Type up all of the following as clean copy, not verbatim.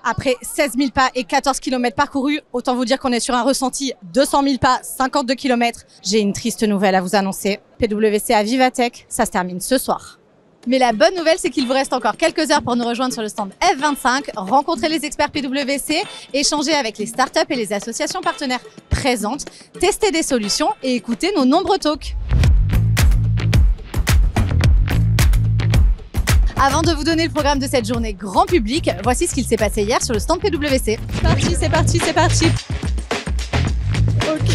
Après 16 000 pas et 14 km parcourus, autant vous dire qu'on est sur un ressenti 200 000 pas, 52 km. J'ai une triste nouvelle à vous annoncer. PwC à Vivatech, ça se termine ce soir. Mais la bonne nouvelle, c'est qu'il vous reste encore quelques heures pour nous rejoindre sur le stand F25, rencontrer les experts PwC, échanger avec les startups et les associations partenaires présentes, tester des solutions et écouter nos nombreux talks. Avant de vous donner le programme de cette journée grand public, voici ce qu'il s'est passé hier sur le stand PwC. C'est parti. Ok.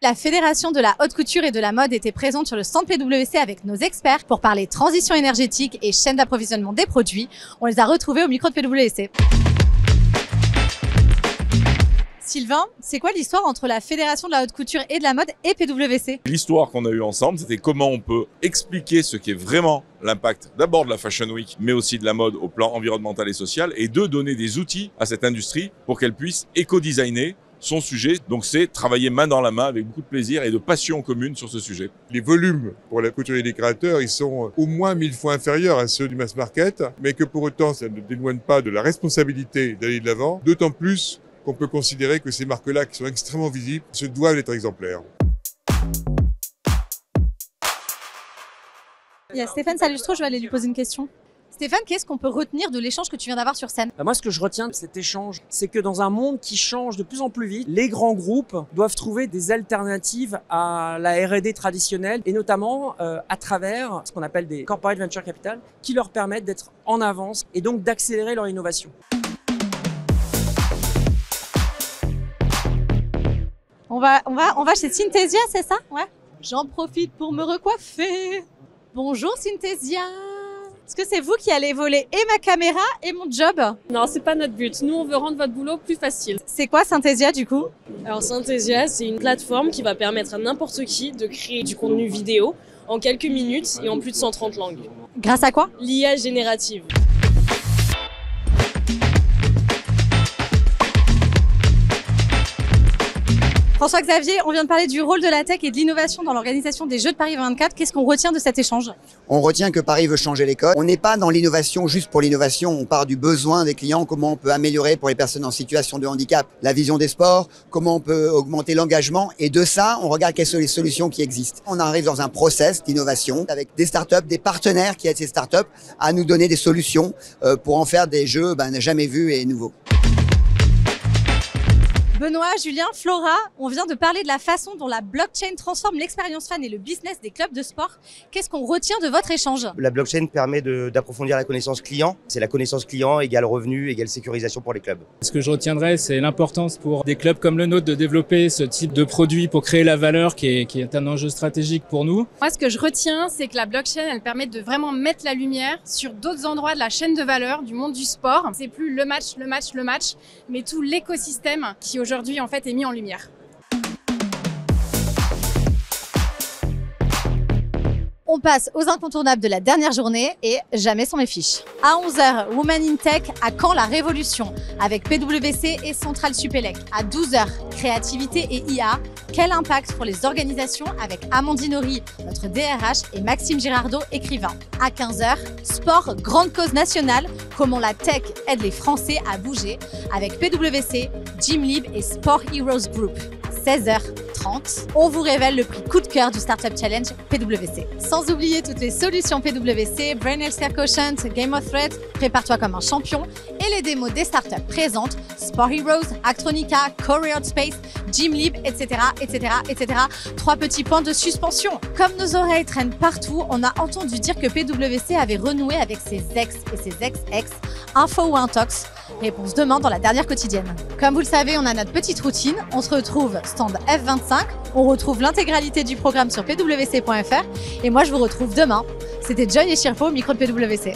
La Fédération de la haute couture et de la mode était présente sur le stand PwC avec nos experts pour parler transition énergétique et chaîne d'approvisionnement des produits. On les a retrouvés au micro de PwC. Sylvain, c'est quoi l'histoire entre la Fédération de la haute couture et de la mode et PwC? L'histoire qu'on a eue ensemble, c'était comment on peut expliquer ce qu'est vraiment l'impact d'abord de la Fashion Week, mais aussi de la mode au plan environnemental et social, et de donner des outils à cette industrie pour qu'elle puisse éco-designer son sujet. Donc c'est travailler main dans la main avec beaucoup de plaisir et de passion commune sur ce sujet. Les volumes pour la couture et les créateurs, ils sont au moins 1000 fois inférieurs à ceux du mass market, mais que pour autant, ça ne déloigne pas de la responsabilité d'aller de l'avant, d'autant plus qu'on peut considérer que ces marques-là, qui sont extrêmement visibles, se doivent être exemplaires. Il y a Stéphane Salustro, je vais aller lui poser une question. Stéphane, qu'est-ce qu'on peut retenir de l'échange que tu viens d'avoir sur scène? Moi, ce que je retiens de cet échange, c'est que dans un monde qui change de plus en plus vite, les grands groupes doivent trouver des alternatives à la R&D traditionnelle, et notamment à travers ce qu'on appelle des corporate venture capital, qui leur permettent d'être en avance et donc d'accélérer leur innovation. On va chez Synthesia, c'est ça? Ouais. J'en profite pour me recoiffer. Bonjour Synthesia. Est-ce que c'est vous qui allez voler et ma caméra et mon job? Non, c'est pas notre but. Nous, on veut rendre votre boulot plus facile. C'est quoi Synthesia du coup? Alors Synthesia, c'est une plateforme qui va permettre à n'importe qui de créer du contenu vidéo en quelques minutes et en plus de 130 langues. Grâce à quoi? L'IA générative. François-Xavier, on vient de parler du rôle de la tech et de l'innovation dans l'organisation des Jeux de Paris 24. Qu'est-ce qu'on retient de cet échange? On retient que Paris veut changer les codes. On n'est pas dans l'innovation juste pour l'innovation. On part du besoin des clients, comment on peut améliorer pour les personnes en situation de handicap la vision des sports, comment on peut augmenter l'engagement. Et de ça, on regarde quelles sont les solutions qui existent. On arrive dans un process d'innovation avec des startups, des partenaires qui aident ces startups à nous donner des solutions pour en faire des jeux jamais vus et nouveaux. Benoît, Julien, Flora, on vient de parler de la façon dont la blockchain transforme l'expérience fan et le business des clubs de sport. Qu'est-ce qu'on retient de votre échange? La blockchain permet d'approfondir la connaissance client. C'est la connaissance client égale revenu, égale sécurisation pour les clubs. Ce que je retiendrai, c'est l'importance pour des clubs comme le nôtre de développer ce type de produit pour créer la valeur qui est un enjeu stratégique pour nous. Moi, ce que je retiens, c'est que la blockchain, elle permet de vraiment mettre la lumière sur d'autres endroits de la chaîne de valeur du monde du sport. C'est plus le match, mais tout l'écosystème qui aujourd'hui en fait est mis en lumière. On passe aux incontournables de la dernière journée et jamais sans mes fiches. À 11h, Women in Tech, à quand la révolution? Avec PwC et Centrale Supélec. À 12h, créativité et IA, quel impact pour les organisations avec Amandine Horry, notre DRH, et Maxime Girardot, écrivain. À 15h, sport, grande cause nationale, comment la tech aide les Français à bouger, avec PwC, Gymlib et Sport Heroes Group. 16h30, on vous révèle le prix coup de cœur du Startup Challenge PwC. Sans oublier toutes les solutions PwC, Brain Healthcare Quotient, Game of Threads, Prépare-toi comme un champion et les démos des startups présentes, Sport Heroes, Actronica, Coreot Space, Gymlib, etc. 3 petits points de suspension. Comme nos oreilles traînent partout, on a entendu dire que PwC avait renoué avec ses ex et ses ex-ex. Info ou intox? Réponse demain dans la dernière quotidienne. Comme vous le savez, on a notre petite routine. On se retrouve stand F25. On retrouve l'intégralité du programme sur pwc.fr. Et moi, je vous retrouve demain. C'était John et Shirpo au micro de PwC.